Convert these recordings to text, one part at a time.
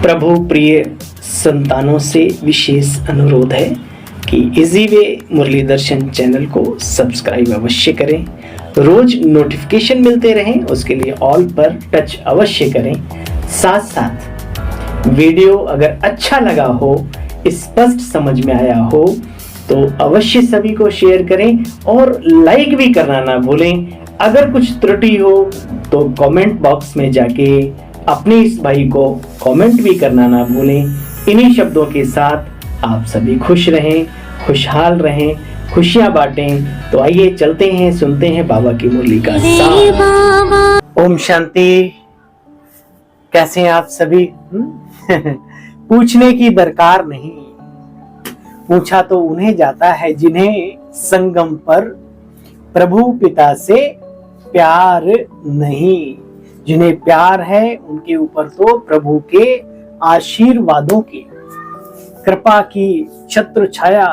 प्रभु प्रिय संतानों से विशेष अनुरोध है कि इजी वे मुरली दर्शन चैनल को सब्सक्राइब अवश्य करें, रोज नोटिफिकेशन मिलते रहें उसके लिए ऑल पर टच अवश्य करें। साथ साथ वीडियो अगर अच्छा लगा हो, स्पष्ट समझ में आया हो तो अवश्य सभी को शेयर करें और लाइक भी करना ना भूलें। अगर कुछ त्रुटि हो तो कमेंट बॉक्स में जाके अपने इस भाई को कमेंट भी करना ना भूलें। इन्हीं शब्दों के साथ आप सभी खुश रहें, खुशहाल रहें, खुशियां बांटें। तो आइए चलते हैं, सुनते हैं बाबा की मुरली का सार। ओम शांति। कैसे हैं आप सभी? पूछने की दरकार नहीं, पूछा तो उन्हें जाता है जिन्हें संगम पर प्रभु पिता से प्यार नहीं। जिन्हें प्यार है उनके ऊपर तो प्रभु के आशीर्वादों की, कृपा की छत्र छाया,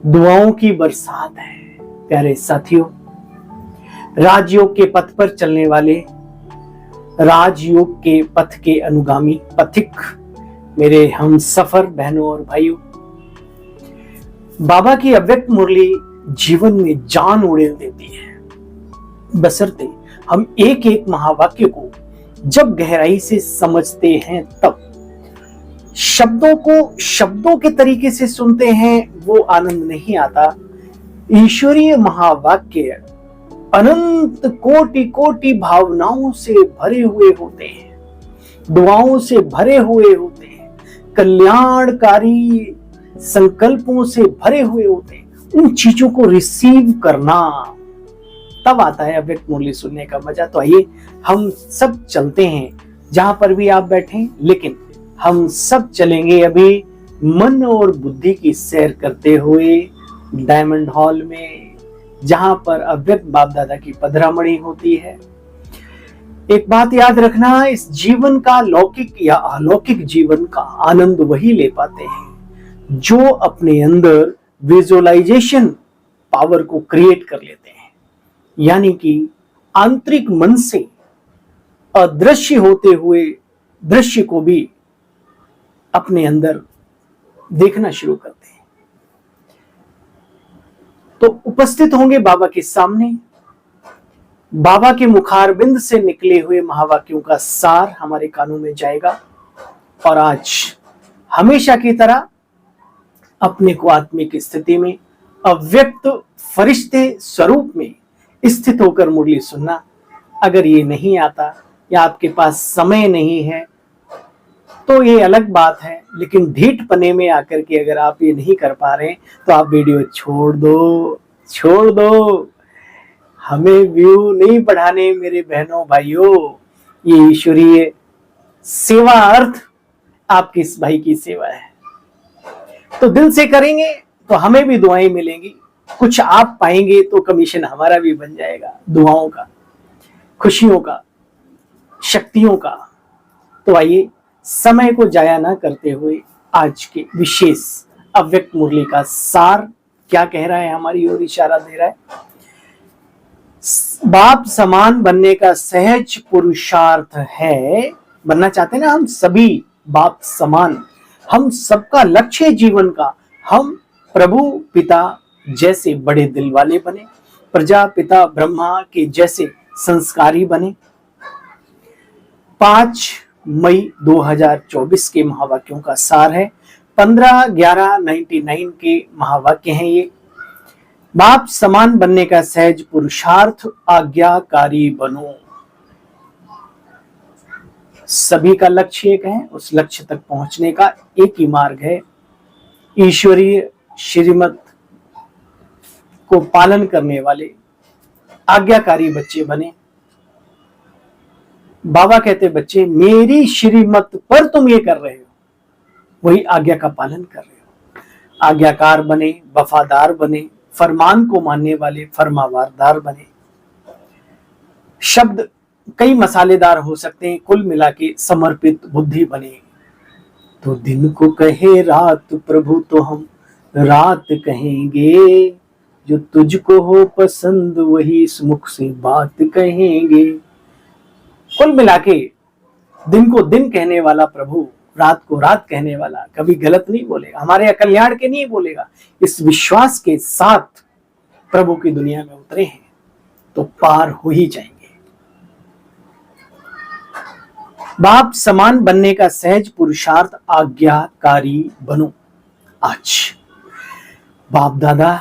दुआओं की बरसात है। प्यारे साथियों, राजयोग के पथ पर चलने वाले, राजयोग के पथ के अनुगामी पथिक, मेरे हम सफर बहनों और भाइयों, बाबा की अव्यक्त मुरली जीवन में जान उड़ेल देती है, बशर्ते हम एक एक महावाक्य को जब गहराई से समझते हैं तब। शब्दों को शब्दों के तरीके से सुनते हैं वो आनंद नहीं आता। ईश्वरीय महावाक्य अनंत कोटि कोटि भावनाओं से भरे हुए होते हैं, दुआओं से भरे हुए होते हैं, कल्याणकारी संकल्पों से भरे हुए होते हैं। उन चीजों को रिसीव करना, तब आता है अव्यक्त मुरली सुनने का मजा। तो आइए हम सब चलते हैं, जहां पर भी आप बैठे, लेकिन हम सब चलेंगे अभी मन और बुद्धि की सैर करते हुए डायमंड हॉल में, जहां पर अव्यक्त बाप दादा की पधरामणि होती है। एक बात याद रखना, इस जीवन का लौकिक या अलौकिक जीवन का आनंद वही ले पाते हैं जो अपने अंदर विजुअलाइजेशन पावर को क्रिएट कर लेते हैं, यानी कि आंतरिक मन से अदृश्य होते हुए दृश्य को भी अपने अंदर देखना शुरू करते हैं। तो उपस्थित होंगे बाबा के सामने, बाबा के मुखारबिंद से निकले हुए महावाक्यों का सार हमारे कानों में जाएगा। और आज हमेशा की तरह अपने को आत्मिक स्थिति में अव्यक्त फरिश्ते स्वरूप में स्थित होकर मुरली सुनना। अगर ये नहीं आता या आपके पास समय नहीं है तो ये अलग बात है, लेकिन ढीठ पने में आकर के अगर आप ये नहीं कर पा रहे तो आप वीडियो छोड़ दो। हमें व्यू नहीं बढ़ाने मेरे बहनों भाइयों। ये ईश्वरीय सेवा अर्थ आपकी इस भाई की सेवा है, तो दिल से करेंगे तो हमें भी दुआएं मिलेंगी। कुछ आप पाएंगे तो कमीशन हमारा भी बन जाएगा, दुआओं का, खुशियों का, शक्तियों का। तो आइए समय को जाया ना करते हुए आज के विशेष अव्यक्त मुरली का सार क्या कह रहा है, हमारी ओर इशारा दे रहा है। बाप समान बनने का सहज पुरुषार्थ है। बनना चाहते हैं ना हम सभी बाप समान। हम सबका लक्ष्य जीवन का, हम प्रभु पिता जैसे बड़े दिल वाले बने, प्रजापिता ब्रह्मा के जैसे संस्कारी बने। 5 मई 2024 के महावाक्यों का सार है। 15/11/99 के महावाक्य हैं ये। बाप समान बनने का सहज पुरुषार्थ, आज्ञाकारी बनो। सभी का लक्ष्य एक है, उस लक्ष्य तक पहुंचने का एक ही मार्ग है, ईश्वरीय श्रीमत को पालन करने वाले आज्ञाकारी बच्चे बने। बाबा कहते बच्चे मेरी श्रीमत पर तुम ये कर रहे हो, वही आज्ञा का पालन कर रहे हो। आज्ञाकार बने, वफादार बने, फरमान को मानने वाले फरमावारदार बने। शब्द कई मसालेदार हो सकते हैं, कुल मिला के समर्पित बुद्धि बने। तो दिन को कहे रात प्रभु तो हम रात कहेंगे, जो तुझको हो पसंद वही इस मुख से बात कहेंगे। कुल मिला के दिन को दिन कहने वाला प्रभु, रात को रात कहने वाला, कभी गलत नहीं बोलेगा, हमारे कल्याण के नहीं बोलेगा। इस विश्वास के साथ प्रभु की दुनिया में उतरे हैं तो पार हो ही जाएंगे। बाप समान बनने का सहज पुरुषार्थ आज्ञाकारी बनो। आज बाप दादा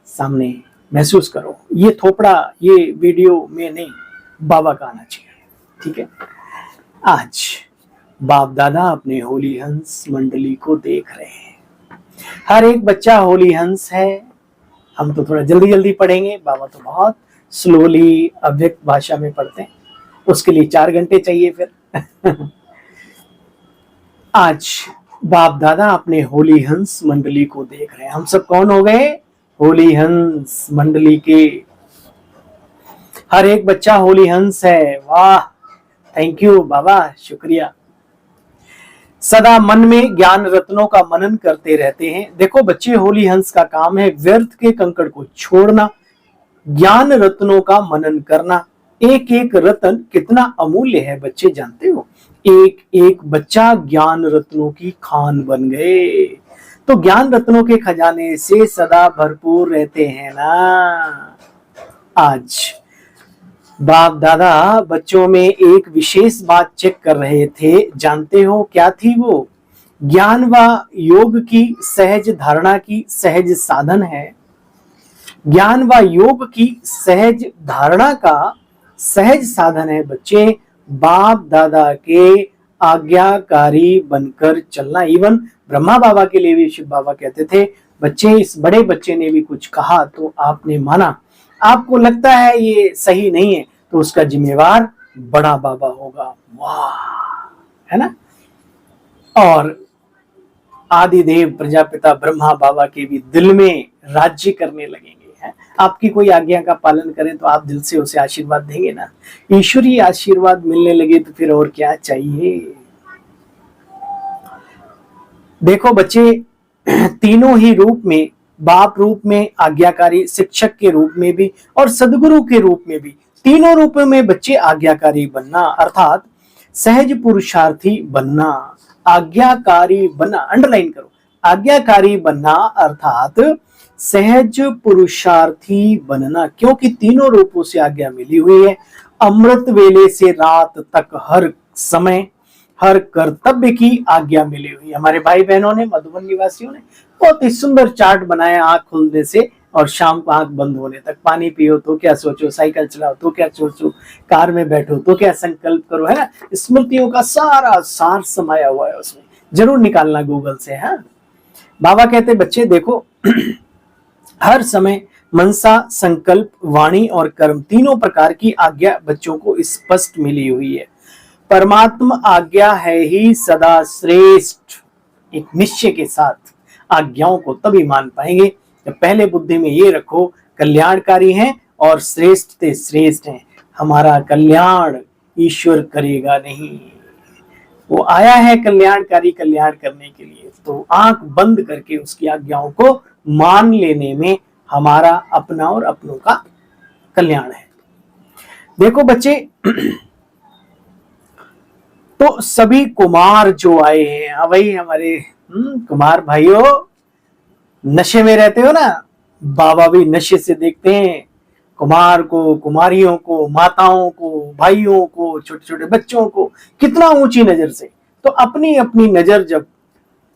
सामने महसूस करो, ये थोपड़ा ये वीडियो में नहीं, बाबा का आना चाहिए, ठीक है। आज बाप दादा अपने होली हंस मंडली को देख रहे हैं। हर एक बच्चा होली हंस है। हम तो थोड़ा जल्दी जल्दी पढ़ेंगे, बाबा तो बहुत स्लोली अव्यक्त भाषा में पढ़ते हैं, उसके लिए 4 घंटे चाहिए फिर। आज बाप दादा अपने होली हंस मंडली को देख रहे हैं। हम सब कौन हो गए? होली हंस मंडली के। हर एक बच्चा होली हंस है। वाह, थैंक यू बाबा, शुक्रिया। सदा मन में ज्ञान रत्नों का मनन करते रहते हैं। देखो बच्चे, होली हंस का काम है व्यर्थ के कंकड़ को छोड़ना, ज्ञान रत्नों का मनन करना। एक एक रत्न कितना अमूल्य है बच्चे, जानते हो? एक एक बच्चा ज्ञान रत्नों की खान बन गए। तो ज्ञान रत्नों के खजाने से सदा भरपूर रहते हैं ना। आज बाप दादा बच्चों में एक विशेष बात चेक कर रहे थे, जानते हो क्या थी वो? ज्ञान व योग की सहज धारणा की सहज साधन है। ज्ञान व योग की सहज धारणा का सहज साधन है बच्चे, बाप दादा के आज्ञाकारी बनकर चलना। इवन ब्रह्मा बाबा के लिए भी शिव बाबा कहते थे, बच्चे इस बड़े बच्चे ने भी कुछ कहा तो आपने माना। आपको लगता है ये सही नहीं है तो उसका जिम्मेवार बड़ा बाबा होगा। वाह, है ना। और आदिदेव प्रजापिता ब्रह्मा बाबा के भी दिल में राज्य करने लगेंगे। आपकी कोई आज्ञा का पालन करें तो आप दिल से उसे आशीर्वाद देंगे ना। ईश्वरीय आशीर्वाद मिलने लगे तो फिर और क्या चाहिए। देखो बच्चे, तीनों ही रूप में, बाप रूप में, आज्ञाकारी शिक्षक के रूप में भी और सदगुरु के रूप में भी, तीनों रूपों में बच्चे आज्ञाकारी बनना अर्थात सहज पुरुषार्थी बनना, आज्ञाकारी बनना, अंडरलाइन करो, आज्ञाकारी बनना अर्थात सहज पुरुषार्थी बनना। क्योंकि तीनों रूपों से आज्ञा मिली हुई है। अमृत वेले से रात तक हर समय हर कर्तव्य की आज्ञा मिली हुई है। हमारे भाई बहनों ने, मधुबन निवासियों ने बहुत ही सुंदर चार्ट बनाया, आंख खुलने से और शाम को आंख बंद होने तक। पानी पियो तो क्या सोचो, साइकिल चलाओ तो क्या सोचो, कार में बैठो तो क्या संकल्प करो, है ना। स्मृतियों का सारा सार समाया हुआ है उसमें, जरूर निकालना गूगल से। हाँ, बाबा कहते बच्चे देखो, हर समय मनसा, संकल्प, वाणी और कर्म, तीनों प्रकार की आज्ञा बच्चों को स्पष्ट मिली हुई है। परमात्मा आज्ञा है ही सदा श्रेष्ठ। एक निश्चय के साथ आज्ञाओं को तभी मान पाएंगे जब पहले बुद्धि में ये रखो, कल्याणकारी हैं और श्रेष्ठ ते श्रेष्ठ हैं। हमारा कल्याण ईश्वर करेगा नहीं, वो आया है कल्याणकारी कल्याण करने के लिए। तो आंख बंद करके उसकी आज्ञाओं को मान लेने में हमारा अपना और अपनों का कल्याण है। देखो बच्चे, तो सभी कुमार जो आए हैं, वही हमारे कुमार भाइयों, नशे में रहते हो ना, बाबा भी नशे से देखते हैं कुमार को, कुमारियों को, माताओं को, भाइयों को, छोटे छोटे बच्चों को, कितना ऊंची नजर से। तो अपनी अपनी नजर जब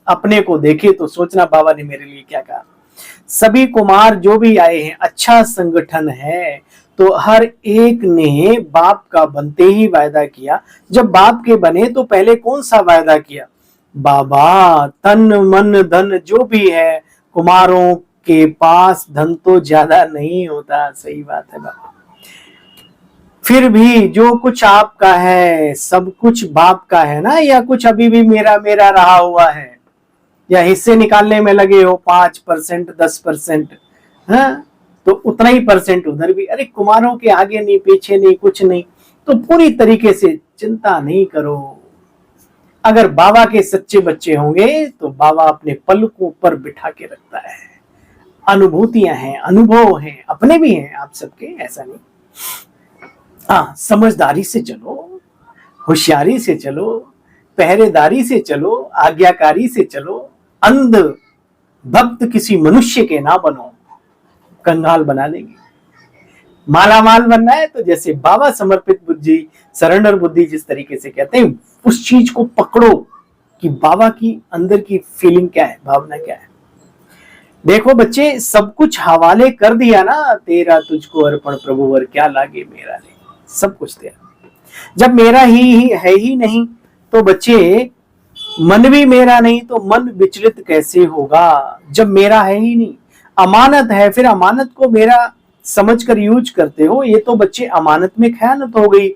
अपने को देखे तो सोचना बाबा ने मेरे लिए क्या कहा। सभी कुमार जो भी आए हैं, अच्छा संगठन है। तो हर एक ने बाप का बनते ही वायदा किया। जब बाप के बने तो पहले कौन सा वायदा किया? बाबा, तन मन धन जो भी है, कुमारों के पास धन तो ज्यादा नहीं होता, सही बात है बाबा, फिर भी जो कुछ आपका है सब कुछ बाप का है ना, या कुछ अभी भी मेरा मेरा रहा हुआ है, या हिस्से निकालने में लगे हो 5%, 10%, हाँ, तो उतना ही परसेंट उधर भी। अरे कुमारों के आगे नहीं, पीछे नहीं, कुछ नहीं। तो पूरी तरीके से चिंता नहीं करो। अगर बाबा के सच्चे बच्चे होंगे तो बाबा अपने पलकों पर बिठा के रखता है। अनुभूतियां हैं, अनुभव हैं, अपने भी हैं आप सबके, ऐसा नहीं। हाँ, समझदारी से चलो। होशियारी से चलो, पहरेदारी से चलो, आज्ञाकारी से चलो, अंध भक्त किसी मनुष्य के ना बनो, कंगाल बना देंगे। माला माल बनना है तो जैसे बाबा समर्पित बुद्धि, सरेंडर बुद्धि जिस तरीके से कहते हैं, उस चीज को पकड़ो कि बाबा की अंदर की फीलिंग क्या है, भावना क्या है। देखो बच्चे, सब कुछ हवाले कर दिया ना, तेरा तुझको अर्पण प्रभुवर क्या लागे मेरा ले, सब कुछ तेरा। जब मेरा ही है ही नहीं तो बच्चे मन भी मेरा नहीं तो मन विचलित कैसे होगा। जब मेरा है ही नहीं, अमानत है, फिर अमानत को मेरा समझकर यूज करते हो, ये तो बच्चे अमानत में खयानत हो गई।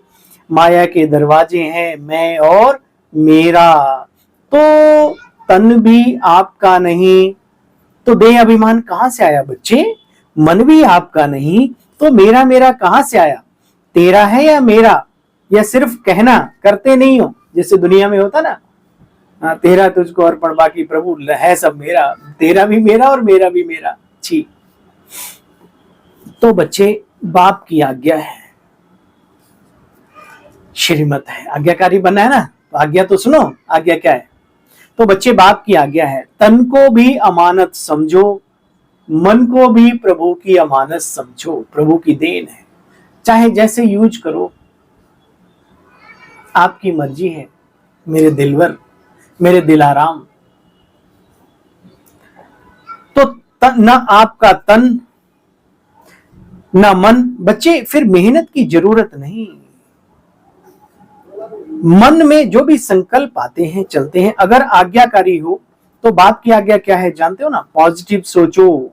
माया के दरवाजे हैं मैं और मेरा, तो तन भी आपका नहीं तो देह अभिमान कहां से आया बच्चे। मन भी आपका नहीं तो मेरा मेरा कहां से आया। तेरा है या मेरा, या सिर्फ कहना, करते नहीं हो जैसे दुनिया में होता ना, तेरा तुझको अर्पण बाकी प्रभु है सब मेरा, तेरा भी मेरा और मेरा भी मेरा। छी। तो बच्चे, बाप की आज्ञा है, श्रीमत है, आज्ञाकारी बनना है ना, तो आज्ञा तो सुनो, आज्ञा क्या है। तो बच्चे, बाप की आज्ञा है, तन को भी अमानत समझो, मन को भी प्रभु की अमानत समझो, प्रभु की देन है, चाहे जैसे यूज करो, आपकी मर्जी है मेरे दिलवर, मेरे दिलाराम। तो न आपका तन न मन, बच्चे फिर मेहनत की जरूरत नहीं। मन में जो भी संकल्प आते हैं चलते हैं, अगर आज्ञाकारी हो तो बाप की आज्ञा क्या है जानते हो ना, पॉजिटिव सोचो,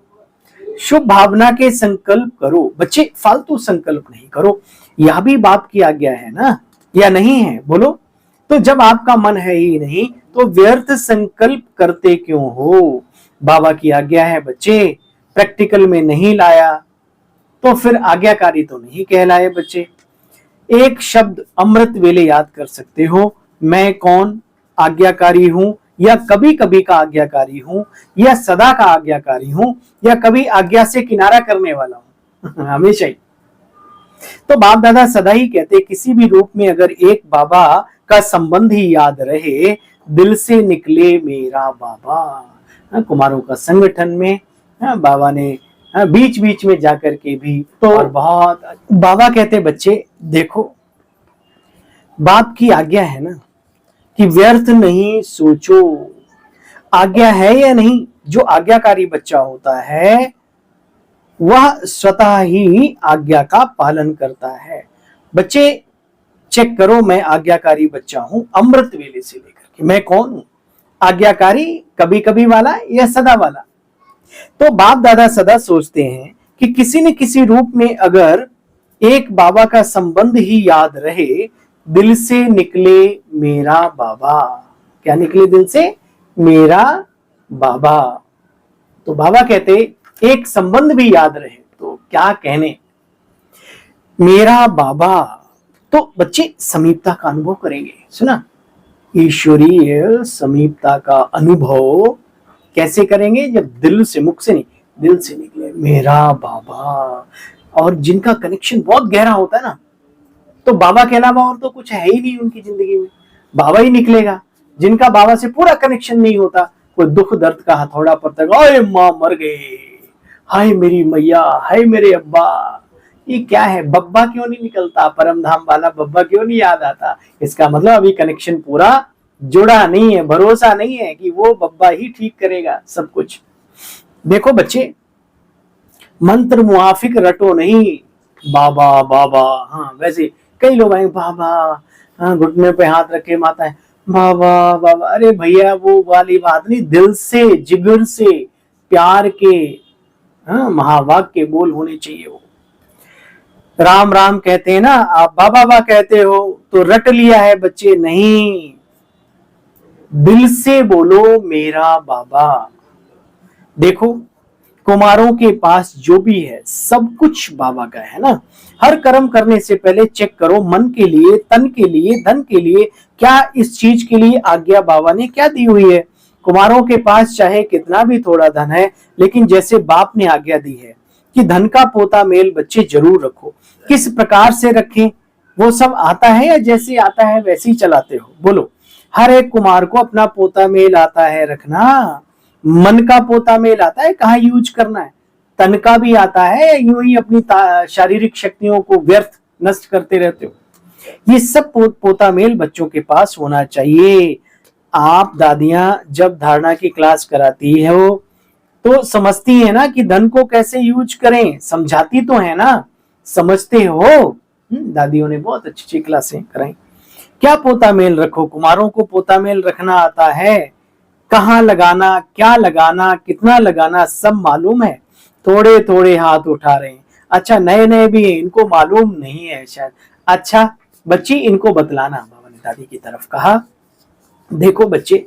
शुभ भावना के संकल्प करो। बच्चे, फालतू संकल्प नहीं करो, यह भी बाप की आज्ञा है ना, या नहीं है बोलो। तो जब आपका मन है ही नहीं तो व्यर्थ संकल्प करते क्यों हो। बाबा की आज्ञा है बच्चे, प्रैक्टिकल में नहीं लाया तो फिर आज्ञाकारी तो नहीं कहलाए बच्चे। एक शब्द अमृत वेले याद कर सकते हो, मैं कौन, आज्ञाकारी हूं, या कभी कभी का आज्ञाकारी हूं, या सदा का आज्ञाकारी हूं, या कभी आज्ञा से किनारा करने वाला हूं हमेशा ही। तो बाप दादा सदा ही कहते, किसी भी रूप में अगर एक बाबा का संबंध ही याद रहे, दिल से निकले मेरा बाबा। कुमारों का संगठन में बाबा ने बीच बीच में जाकर के भी तो, और बहुत बाबा कहते, बच्चे देखो, बाप की आज्ञा है ना कि व्यर्थ नहीं सोचो। आज्ञा है या नहीं, जो आज्ञाकारी बच्चा होता है वह स्वतः ही आज्ञा का पालन करता है। बच्चे चेक करो, मैं आज्ञाकारी बच्चा हूं अमृत वेले से लेकर के। मैं कौन हूं, आज्ञाकारी कभी कभी वाला या सदा वाला। तो बाप दादा सदा सोचते हैं कि किसी न किसी रूप में अगर एक बाबा का संबंध ही याद रहे, दिल से निकले मेरा बाबा। क्या निकले दिल से, मेरा बाबा। तो बाबा कहते एक संबंध भी याद रहे तो क्या कहने, मेरा बाबा। तो बच्चे समीपता का अनुभव करेंगे, सुना, ईश्वरीय समीपता का अनुभव कैसे करेंगे, जब दिल से, मुख से नहीं, दिल से निकले मेरा बाबा। और जिनका कनेक्शन बहुत गहरा होता है ना, तो बाबा के अलावा और तो कुछ है ही नहीं उनकी जिंदगी में, बाबा ही निकलेगा। जिनका बाबा से पूरा कनेक्शन नहीं होता, कोई दुख दर्द का हथौड़ा पड़ता है, ओए माँ मर गए, हाय मेरी मैया, हाय मेरे अब्बा, ये क्या है, बब्बा क्यों नहीं निकलता, परम धाम वाला बब्बा क्यों नहीं याद आता। इसका मतलब अभी कनेक्शन पूरा जुड़ा नहीं है, भरोसा नहीं है कि वो बब्बा ही ठीक करेगा सब कुछ। देखो बच्चे, मंत्र मुआफिक रटो नहीं, बाबा बाबा। हाँ, वैसे कई लोग आए, बाबा, हाँ, घुटने पे हाथ रखे माता है, बाबा बाबा। अरे भैया वो वाली बात नहीं, दिल से, जिगर से, प्यार के, हाँ, महावाक्य बोल होने चाहिए। वो राम राम कहते हैं ना, आप बाबा बाबा कहते हो तो रट लिया है बच्चे, नहीं, दिल से बोलो मेरा बाबा। देखो, कुमारों के पास जो भी है सब कुछ बाबा का है ना। हर कर्म करने से पहले चेक करो, मन के लिए, तन के लिए, धन के लिए, क्या इस चीज के लिए आज्ञा बाबा ने क्या दी हुई है। कुमारों के पास चाहे कितना भी थोड़ा धन है, लेकिन जैसे बाप ने आज्ञा दी है कि धन का पोता मेल बच्चे जरूर रखो। किस प्रकार से रखें, वो सब आता है या जैसे आता है वैसे ही चलाते हो? बोलो। हर एक कुमार को अपना पोता मेल आता है रखना। मन का पोता मेल आता है, कहाँ यूज करना है। तन का भी आता है, यूं ही अपनी शारीरिक शक्तियों को व्यर्थ नष्ट करते रहते हो। ये सब पोता मेल बच्चों के पास होना चाहिए। आप दादियां जब धारणा की क्लास कराती हो तो समझती है ना कि धन को कैसे यूज करें, समझाती तो है ना, समझते हो। दादियों ने बहुत अच्छी अच्छी क्लासें कराई। क्या पोता मेल रखो, कुमारों को पोता मेल रखना आता है, कहाँ लगाना, क्या लगाना, कितना लगाना सब मालूम है। थोड़े थोड़े हाथ उठा रहे हैं। अच्छा नए नए भी हैं, इनको मालूम नहीं है शायद। अच्छा बच्ची इनको बतलाना। बाबा ने दादी की तरफ कहा, देखो बच्चे,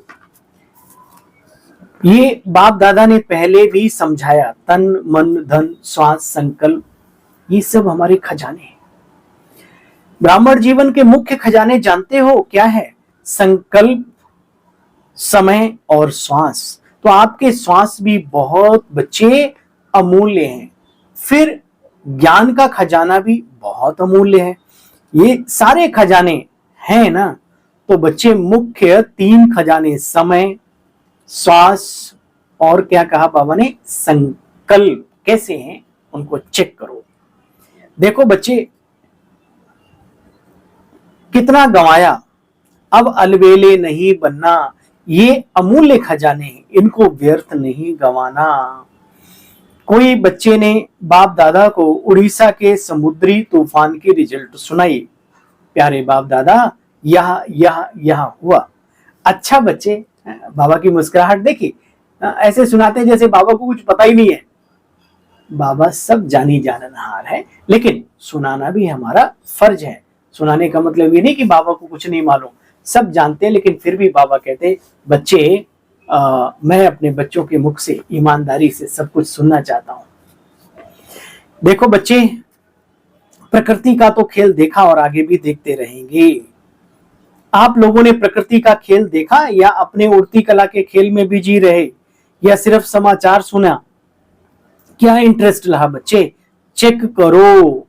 ये बाप दादा ने पहले भी समझाया, तन मन धन श्वास संकल्प ये सब हमारे खजाने हैं। ब्राह्मण जीवन के मुख्य खजाने जानते हो क्या है? संकल्प, समय और श्वास। तो आपके श्वास भी बहुत बच्चे अमूल्य हैं। फिर ज्ञान का खजाना भी बहुत अमूल्य है। ये सारे खजाने हैं ना। तो बच्चे मुख्य 3 खजाने, समय, श्वास और क्या कहा बाबा ने, संकल्प, कैसे हैं उनको चेक करो। देखो बच्चे, कितना गंवाया, अब अलबेले नहीं बनना। ये अमूल्य खजाने हैं, इनको व्यर्थ नहीं गंवाना। कोई बच्चे ने बाप दादा को उड़ीसा के समुद्री तूफान की रिजल्ट सुनाई। प्यारे बाप दादा, यह हुआ। अच्छा बच्चे, बाबा की मुस्कुराहट देखी, ऐसे सुनाते हैं जैसे बाबा को कुछ पता ही नहीं है। बाबा सब जानी जाननहार है, लेकिन सुनाना भी हमारा फर्ज है। सुनाने का मतलब ये नहीं कि बाबा को कुछ नहीं मालूम, सब जानते हैं, लेकिन फिर भी बाबा कहते बच्चे, मैं अपने बच्चों के मुख से ईमानदारी से सब कुछ सुनना चाहता हूं। देखो बच्चे, प्रकृति का तो खेल देखा और आगे भी देखते रहेंगे। आप लोगों ने प्रकृति का खेल देखा या अपने उड़ती कला के खेल में भी जी रहे, या सिर्फ समाचार सुना? क्या इंटरेस्ट रहा बच्चे? चेक करो।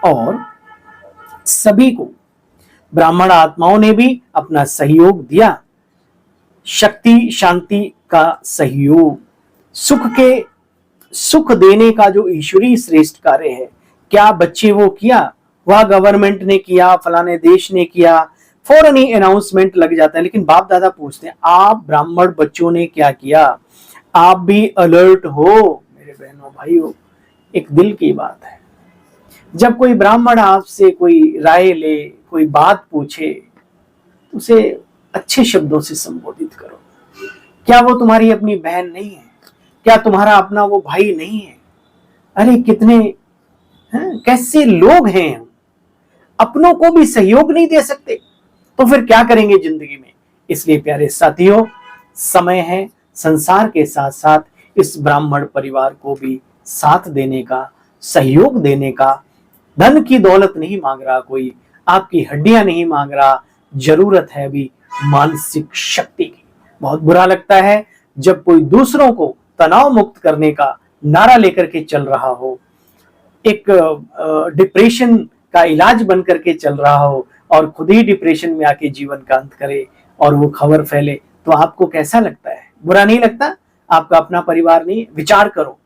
और सभी को ब्राह्मण आत्माओं ने भी अपना सहयोग दिया। शक्ति शांति का सहयोग, सुख देने का जो ईश्वरीय श्रेष्ठ कार्य है, क्या बच्चे वो किया? वह गवर्नमेंट ने किया, फलाने देश ने किया, फौरन ही अनाउंसमेंट लग जाता है। लेकिन बाप दादा पूछते हैं, आप ब्राह्मण बच्चों ने क्या किया? आप भी अलर्ट हो मेरे बहनों भाइयों। एक दिल की बात है, जब कोई ब्राह्मण आपसे कोई राय ले, कोई बात पूछे, उसे अच्छे शब्दों से संबोधित करो। क्या वो तुम्हारी अपनी बहन नहीं है? क्या तुम्हारा अपना वो भाई नहीं है? अरे कितने कैसे लोग हैं, अपनों को भी सहयोग नहीं दे सकते, तो फिर क्या करेंगे जिंदगी में? इसलिए प्यारे साथियों, समय है संसार के साथ साथ इस ब्राह्मण परिवार को भी साथ देने का, सहयोग देने का। धन की दौलत नहीं मांग रहा कोई, आपकी हड्डियां नहीं मांग रहा, जरूरत है अभी मानसिक शक्ति की। बहुत बुरा लगता है जब कोई दूसरों को तनाव मुक्त करने का नारा लेकर के चल रहा हो, एक डिप्रेशन का इलाज बन करके चल रहा हो और खुद ही डिप्रेशन में आके जीवन का अंत करे और वो खबर फैले, तो आपको कैसा लगता है? बुरा नहीं लगता? आपका अपना परिवार नहीं? विचार करो,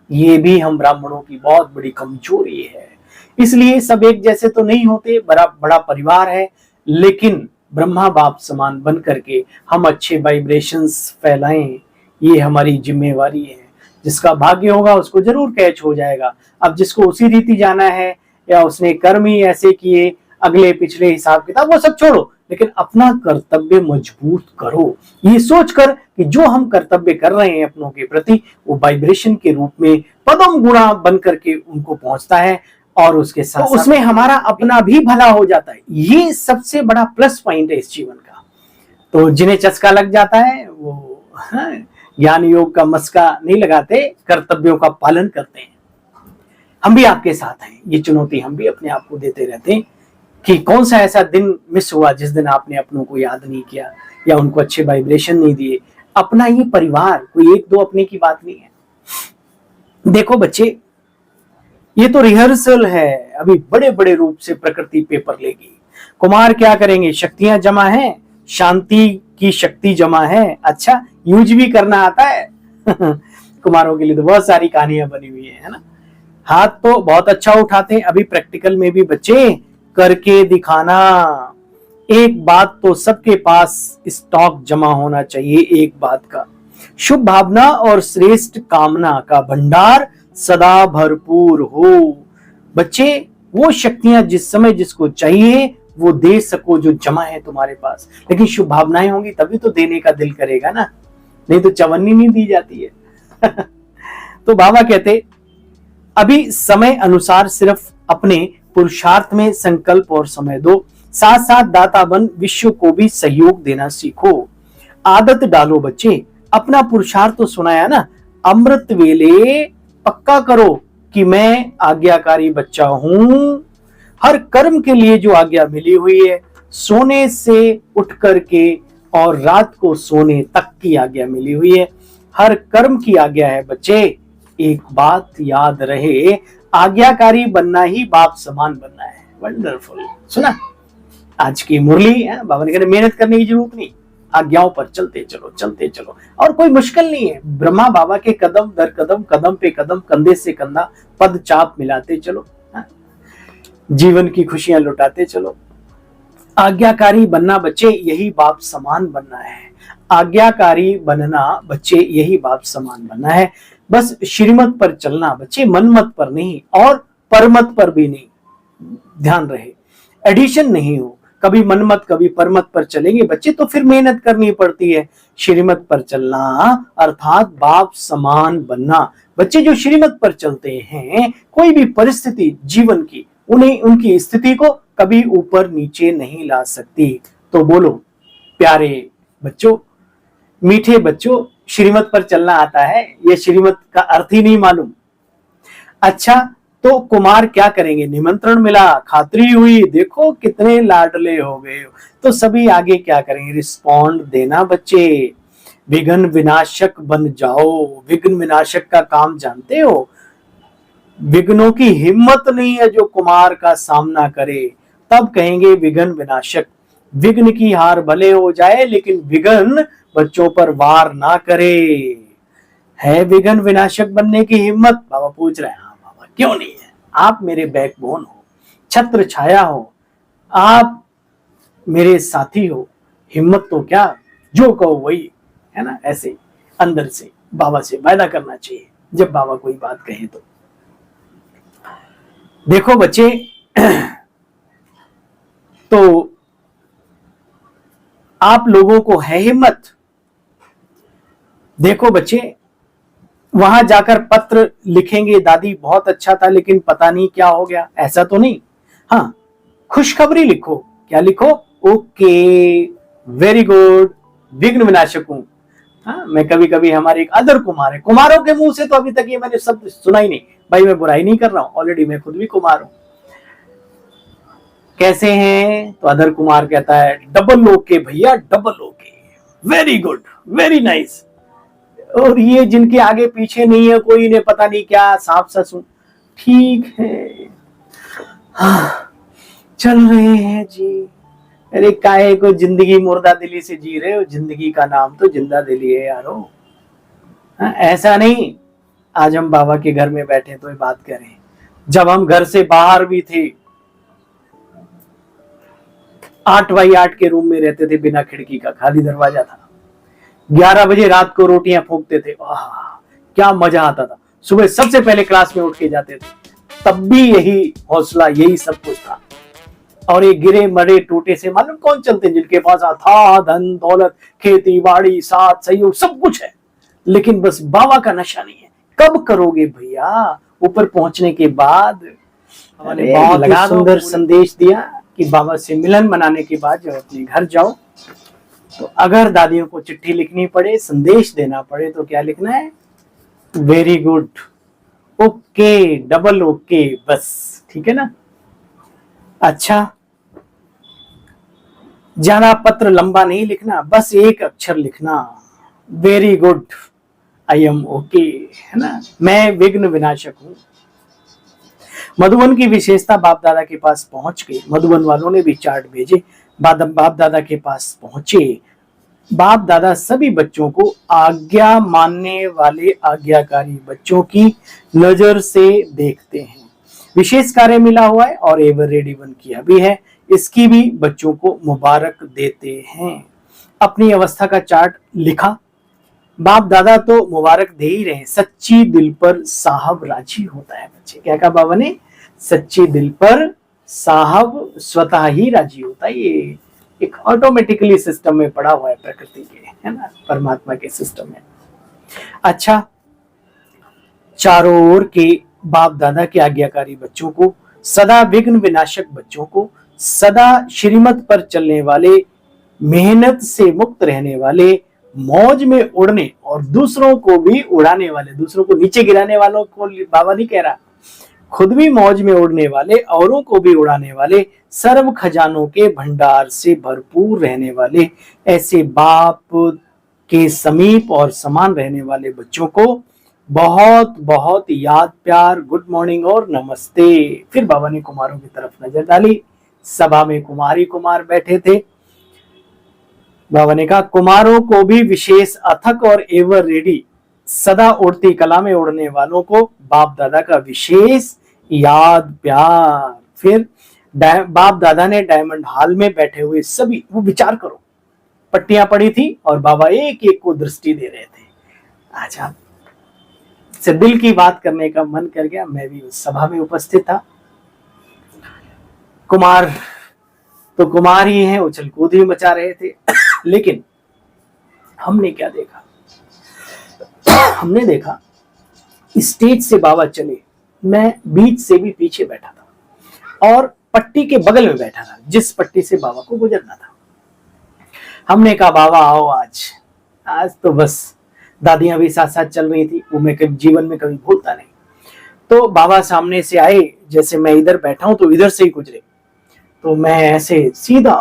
ये भी हम ब्राह्मणों की बहुत बड़ी कमजोरी है। इसलिए सब एक जैसे तो नहीं होते, बड़ा परिवार है, लेकिन ब्रह्मा बाप समान बन करके हम अच्छे वाइब्रेशंस फैलाएं, ये हमारी जिम्मेवारी है। जिसका भाग्य होगा उसको जरूर कैच हो जाएगा। अब जिसको उसी रीति जाना है या उसने कर्म ही ऐसे किए, अगले पिछले हिसाब किताब वो सब छोड़ो, लेकिन अपना कर्तव्य मजबूत करो, ये सोचकर कि जो हम कर्तव्य कर रहे हैं अपनों के प्रति, वो वाइब्रेशन के रूप में पदम गुणा बन करके उनको पहुंचता है और उसके साथ तो उसमें हमारा अपना भी भला हो जाता है। ये सबसे बड़ा प्लस पॉइंट है इस जीवन का। तो जिन्हें चस्का लग जाता है वो ज्ञान योग का मस्का नहीं लगाते, कर्तव्यों का पालन करते हैं। हम भी आपके साथ हैं, ये चुनौती हम भी अपने आप को देते रहते हैं कि कौन सा ऐसा दिन मिस हुआ जिस दिन आपने अपनों को याद नहीं किया या उनको अच्छे वाइब्रेशन नहीं दिए। अपना ये परिवार कोई एक दो अपने की बात नहीं है। देखो बच्चे, ये तो रिहर्सल है, अभी बड़े बड़े रूप से प्रकृति पेपर लेगी। कुमार क्या करेंगे, शक्तियां जमा है, शांति की शक्ति जमा है। अच्छा, यूज भी करना आता है कुमारों के लिए तो बहुत सारी कहानियां बनी हुई है ना। हाथ तो बहुत अच्छा उठाते हैं, अभी प्रैक्टिकल में भी बच्चे करके दिखाना। एक बात तो सबके पास स्टॉक जमा होना चाहिए, एक बात का, शुभ भावना और श्रेष्ठ कामना का भंडार सदा भरपूर हो। बच्चे वो शक्तियां जिस समय जिसको चाहिए वो दे सको जो जमा है तुम्हारे पास। लेकिन शुभ भावनाएं होंगी तभी तो देने का दिल करेगा ना, नहीं तो चवन्नी नहीं दी जाती है तो बाबा कहते अभी समय अनुसार सिर्फ अपने पुरुषार्थ में संकल्प और समय दो, साथ साथ दाता बन विश्व को भी सहयोग देना सीखो। आदत डालो बच्चे, अपना पुरुषार्थ तो सुनाया ना, अमृत वेले पक्का करो कि मैं आज्ञाकारी बच्चा हूं। हर कर्म के लिए जो आज्ञा मिली हुई है, सोने से उठ करके और रात को सोने तक की आज्ञा मिली हुई है, हर कर्म की आज्ञा है बच्चे। एक बात याद रहे, आज्ञाकारी बनना ही बाप समान बनना है। वंडरफुल, सुना आज की मुरली है। बाबा ने कहा मेहनत करने की जरूरत नहीं, आज्ञाओं पर चलते चलो चलते चलो, और कोई मुश्किल नहीं है। ब्रह्मा बाबा के कदम दर कदम, कदम पे कदम, कंधे से कंधा, पद चाप मिलाते चलो, जीवन की खुशियां लुटाते चलो। आज्ञाकारी बनना बच्चे यही बाप समान बनना है। आज्ञाकारी बनना बच्चे यही बाप समान बनना है। बस श्रीमत पर चलना बच्चे, मनमत पर नहीं और परमत पर भी नहीं। ध्यान रहे, एडिशन नहीं हो, कभी मनमत कभी परमत पर चलेंगे बच्चे तो फिर मेहनत करनी पड़ती है। श्रीमत पर चलना अर्थात बाप समान बनना। बच्चे जो श्रीमत पर चलते हैं, कोई भी परिस्थिति जीवन की उन्हें उनकी स्थिति को कभी ऊपर नीचे नहीं ला सकती। तो बोलो प्यारे बच्चों, मीठे बच्चों, श्रीमत पर चलना आता है? ये श्रीमत का अर्थ ही नहीं मालूम। अच्छा, तो कुमार क्या करेंगे, निमंत्रण मिला, खातरी हुई, देखो कितने लाडले हो गए हो, तो सभी आगे क्या करेंगे, रिस्पॉन्ड देना बच्चे। विघ्न विनाशक बन जाओ। विघ्न विनाशक का काम जानते हो? विघ्नों की हिम्मत नहीं है जो कुमार का सामना करे, तब कहेंगे विघ्न विनाशक। विघ्न की हार भले हो जाए लेकिन विघ्न बच्चों पर वार ना करे। है विघ्न विनाशक बनने की हिम्मत? बाबा पूछ रहे हैं। हाँ बाबा, क्यों नहीं है? आप मेरे बैकबोन हो, छत्र छाया हो, आप मेरे साथी हो, हिम्मत तो क्या, जो कहो वही, है ना। ऐसे अंदर से बाबा से वायदा करना चाहिए जब बाबा कोई बात कहे तो। देखो बच्चे तो आप लोगों को है हिम्मत? देखो बच्चे, वहां जाकर पत्र लिखेंगे दादी बहुत अच्छा था लेकिन पता नहीं क्या हो गया, ऐसा तो नहीं। हाँ, खुशखबरी लिखो। क्या लिखो? ओके, वेरी गुड, विघ्न विनाशक हूं। हाँ, मैं कभी कभी, हमारे एक अदर कुमार है, कुमारों के मुंह से तो अभी तक ये मैंने शब्द सुना ही नहीं। भाई मैं बुराई नहीं कर रहा हूं, ऑलरेडी मैं खुद भी कुमार हूं। कैसे हैं? तो अदर कुमार कहता है डबल ओके भैया, double okay, very good, very nice. और ये जिनके आगे पीछे नहीं है कोई, इन्हें पता नहीं क्या सांप ससुर, ठीक है, हाँ, चल रहे हैं जी। अरे काहे को जिंदगी मुर्दा दिली से जी रहे हो? जिंदगी का नाम तो जिंदा दिली है यारो। ऐसा नहीं आज हम बाबा के घर में बैठे तो ये बात करें, जब हम घर से बाहर भी थे, 8x8 के रूम में रहते थे, बिना खिड़की का, खाली दरवाजा था, 11 बजे रात को रोटियां फूंकते थे, क्या मजा आता था। सुबह सबसे पहले क्लास में उठ के जाते थे, तब भी यही हौसला, यही सब कुछ था। और ये गिरे मरे टूटे से मालूम कौन चलते, जिनके पास था धन दौलत, खेती बाड़ी, साथ सहयोग, सब कुछ है, लेकिन बस बाबा का नशा नहीं है। कब करोगे भैया? ऊपर पहुंचने के बाद। बहुत सुंदर संदेश दिया कि बाबा से मिलन मनाने के बाद जब अपने घर जाओ तो अगर दादियों को चिट्ठी लिखनी पड़े, संदेश देना पड़े, तो क्या लिखना है? Very good, okay, double okay, बस, ठीक है ना। अच्छा, ज्यादा पत्र लंबा नहीं लिखना, बस एक अक्षर लिखना, very good, I am okay, है ना, मैं विघ्न विनाशक हूं। मधुबन की विशेषता बाप दादा के पास पहुंच गई। मधुबन वालों ने भी चार्ट भेजे, बाप दादा के पास पहुंचे। बाप दादा सभी बच्चों को आज्ञा मानने वाले आज्ञाकारी बच्चों की नजर से देखते हैं। विशेष कार्य मिला हुआ है और एवर रेडी वन किया भी है, इसकी भी बच्चों को मुबारक देते हैं। अपनी अवस्था का चार्ट लिखा। बाप दादा तो मुबारक दे ही रहे, सच्ची दिल पर साहब राजी होता है। बच्चे क्या कहा बाबा ने? सच्ची दिल पर साहब स्वतः ही राजी होता है। ये एक ऑटोमेटिकली सिस्टम में पड़ा हुआ है प्रकृति के, है ना, परमात्मा के सिस्टम में। अच्छा, चारों ओर के बाप दादा के आज्ञाकारी बच्चों को, सदा विघ्न विनाशक बच्चों को, सदा श्रीमत पर चलने वाले, मेहनत से मुक्त रहने वाले, मौज में उड़ने और दूसरों को भी उड़ाने वाले, दूसरों को नीचे गिराने वालों को बाबा नहीं कह रहा, खुद भी मौज में उड़ने वाले, औरों को भी उड़ाने वाले, सर्व खजानों के भंडार से भरपूर रहने वाले, ऐसे बाप के समीप और समान रहने वाले बच्चों को बहुत बहुत याद, प्यार, गुड मॉर्निंग और नमस्ते। फिर बाबा ने कुमारों की तरफ नजर डाली। सभा में कुमारी कुमार बैठे थे। बाबा ने कहा, कुमारों को भी विशेष अथक और एवर रेडी, सदा उड़ती कला में उड़ने वालों को बाप दादा का विशेष याद, प्यार। फिर बाप दादा ने डायमंड हॉल में बैठे हुए सभी, वो विचार करो, पट्टियां पड़ी थी और बाबा एक एक को दृष्टि दे रहे थे। अच्छा, से दिल की बात करने का मन कर गया। मैं भी उस सभा में उपस्थित था। कुमार तो कुमार ही हैं, उछल कूद ही मचा रहे थे। लेकिन हमने क्या देखा? हमने देखा स्टेज से बाबा चले, मैं बीच से भी पीछे बैठा था और पट्टी के बगल में बैठा था, जिस पट्टी से बाबा को गुजरना था। हमने कहा, बाबा आओ, आज तो बस दादियां भी साथ साथ चल रही थी, वो मैं कभी जीवन में कभी भूलता नहीं। तो बाबा सामने से आए, जैसे मैं इधर बैठा हूं तो इधर से ही गुजरे, तो मैं ऐसे सीधा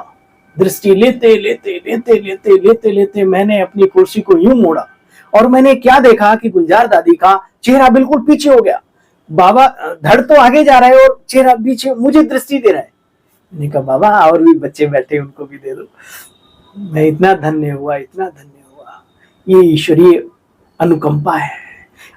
दृष्टि लेते लेते लेते लेते लेते लेते मैंने अपनी कुर्सी को यूं मोड़ा और मैंने क्या देखा कि गुलजार दादी का चेहरा बिल्कुल पीछे हो गया। बाबा धड़ तो आगे जा रहा है और चेहरा पीछे, मुझे दृष्टि दे रहा है। मैंने कहा, बाबा और भी बच्चे बैठे, उनको भी दे दो। मैं इतना धन्य हुआ, इतना धन्य हुआ। ये ईश्वरीय अनुकंपा है।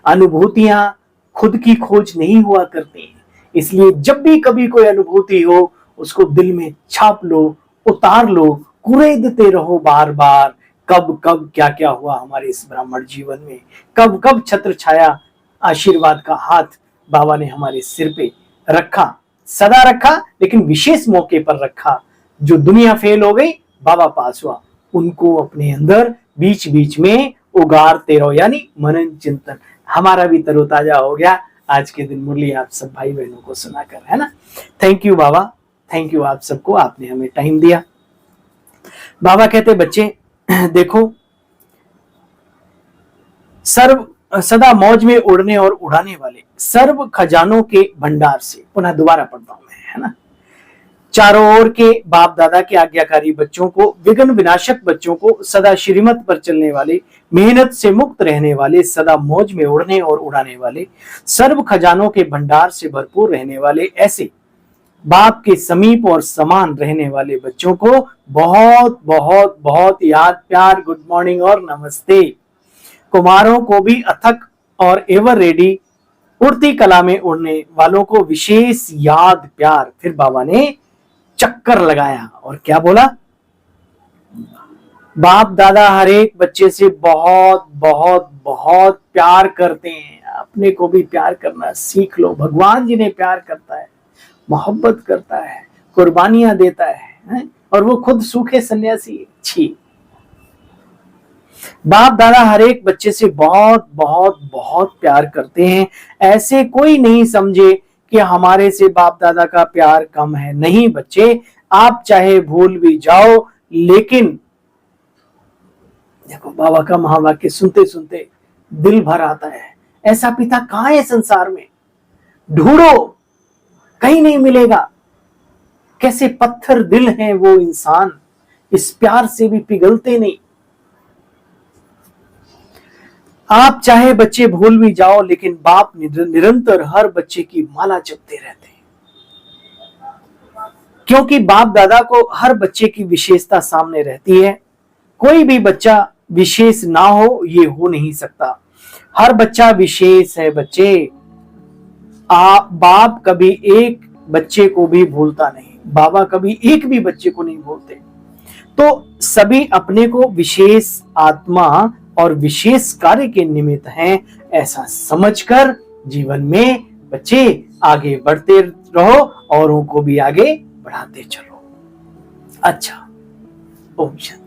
अनुभूतियां खुद की खोज नहीं हुआ करती, इसलिए जब भी कभी कोई अनुभूति हो उसको दिल में छाप लो, उतार लो, कुरेदते रहो बार बार। कब कब क्या क्या हुआ हमारे इस ब्राह्मण जीवन में, कब कब छत्र छाया आशीर्वाद का हाथ बाबा ने हमारे सिर पे रखा, सदा रखा, लेकिन विशेष मौके पर रखा। जो दुनिया फेल हो गई, बाबा पास हुआ, उनको अपने अंदर बीच बीच में उगारते रहो, यानी मनन चिंतन। हमारा भी तरोताजा हो गया आज के दिन मुरली आप सब भाई बहनों को सुनाकर, है ना। Thank you Baba, thank you आप सबको, आपने हमें टाइम दिया। बाबा कहते, बच्चे देखो, सर्व सदा मौज में उड़ने और उड़ाने वाले, सर्व खजानों के भंडार से, पुनः दोबारा पढ़ता हूं मैं, है ना। चारों ओर के बाप दादा के आज्ञाकारी बच्चों को, विघ्न विनाशक बच्चों को, सदा श्रीमत पर चलने वाले, मेहनत से मुक्त रहने वाले, सदा मौज में उड़ने और उड़ाने वाले, सर्व खजानों के भंडार से भरपूर रहने वाले, ऐसे बाप के समीप और समान रहने वाले बच्चों को बहुत बहुत बहुत याद, प्यार, गुड मॉर्निंग और नमस्ते। कुमारों को भी अथक और एवर रेडी, उड़ती कला में उड़ने वालों को विशेष याद, प्यार। फिर बाबा ने चक्कर लगाया और क्या बोला? बाप दादा हर एक बच्चे से बहुत बहुत बहुत प्यार करते हैं, अपने को भी प्यार करना सीख लो। भगवान जिन्हें प्यार करता है, मोहब्बत करता है, कुर्बानियां देता है, और वो खुद सूखे सन्यासी है। छी, बाप दादा हर एक बच्चे से बहुत बहुत बहुत प्यार करते हैं। ऐसे कोई नहीं समझे कि हमारे से बाप दादा का प्यार कम है। नहीं बच्चे, आप चाहे भूल भी जाओ, लेकिन देखो बाबा का महावाक्य सुनते सुनते दिल भर आता है। ऐसा पिता कहां है संसार में? ढूंढो, कहीं नहीं मिलेगा। कैसे पत्थर दिल हैं वो इंसान, इस प्यार से भी पिघलते नहीं। आप चाहे बच्चे भूल भी जाओ, लेकिन बाप निरंतर हर बच्चे की माला जपते रहते हैं। क्योंकि बाप दादा को हर बच्चे की विशेषता सामने रहती है। कोई भी बच्चा विशेष ना हो ये हो नहीं सकता। हर बच्चा विशेष है बच्चे। बाप कभी एक बच्चे को भी भूलता नहीं, बाबा कभी एक भी बच्चे को नहीं भूलते। तो सभी अपने को विशेष आत्मा और विशेष कार्य के निमित्त हैं, ऐसा समझकर जीवन में बच्चे आगे बढ़ते रहो, औरों को भी आगे बढ़ाते चलो। अच्छा, ओम शांति।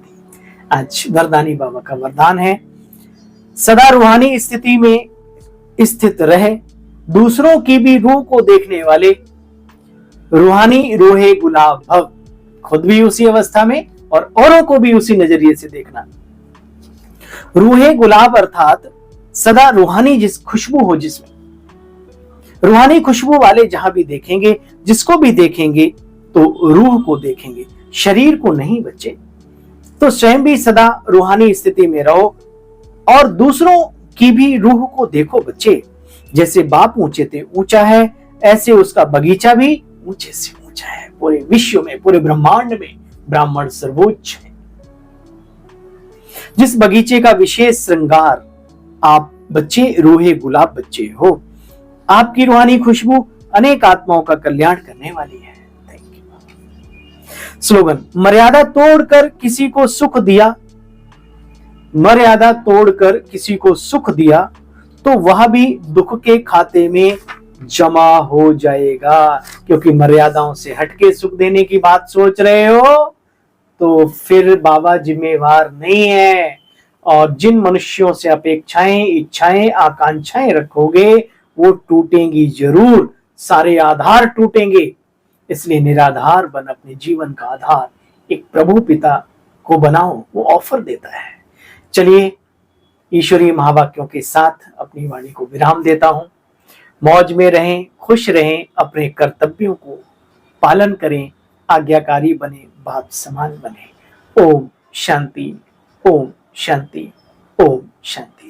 आज वरदानी बाबा का वरदान है, सदा रूहानी स्थिति में स्थित रहे, दूसरों की भी रूह को देखने वाले, रूहानी रूहे गुलाब भव। खुद भी उसी अवस्था में और औरों को भी उसी नजरिए से देखना। रूहे गुलाब अर्थात सदा रूहानी जिस खुशबू हो, जिसमें रूहानी खुशबू वाले जहां भी देखेंगे, जिसको भी देखेंगे तो रूह को देखेंगे, शरीर को नहीं बच्चे। तो स्वयं भी सदा रूहानी स्थिति में रहो और दूसरों की भी रूह को देखो बच्चे। जैसे बाप ऊंचे से ऊंचा है, ऐसे उसका बगीचा भी ऊंचे से ऊंचा है। पूरे विश्व में, पूरे ब्रह्मांड में ब्राह्मण सर्वोच्च है। जिस बगीचे का विशेष श्रृंगार आप बच्चे रूहे गुलाब बच्चे हो, आपकी रूहानी खुशबू अनेक आत्माओं का कल्याण करने वाली है। Thank you. स्लोगन, मर्यादा तोड़कर किसी को सुख दिया, मर्यादा तोड़कर किसी को सुख दिया तो वह भी दुख के खाते में जमा हो जाएगा। क्योंकि मर्यादाओं से हटके सुख देने की बात सोच रहे हो तो फिर बाबा जिम्मेवार नहीं है। और जिन मनुष्यों से अपेक्षाएं, इच्छाएं, आकांक्षाएं रखोगे वो टूटेंगी जरूर, सारे आधार टूटेंगे। इसलिए निराधार बन अपने जीवन का आधार एक प्रभु पिता को बनाओ, वो ऑफर देता है। चलिए ईश्वरीय महावाक्यों के साथ अपनी वाणी को विराम देता हूं। मौज में रहें, खुश रहें, अपने कर्तव्यों को पालन करें, आज्ञाकारी बने, बाप समान बने। ओम शांति, ओम शांति, ओम शांति।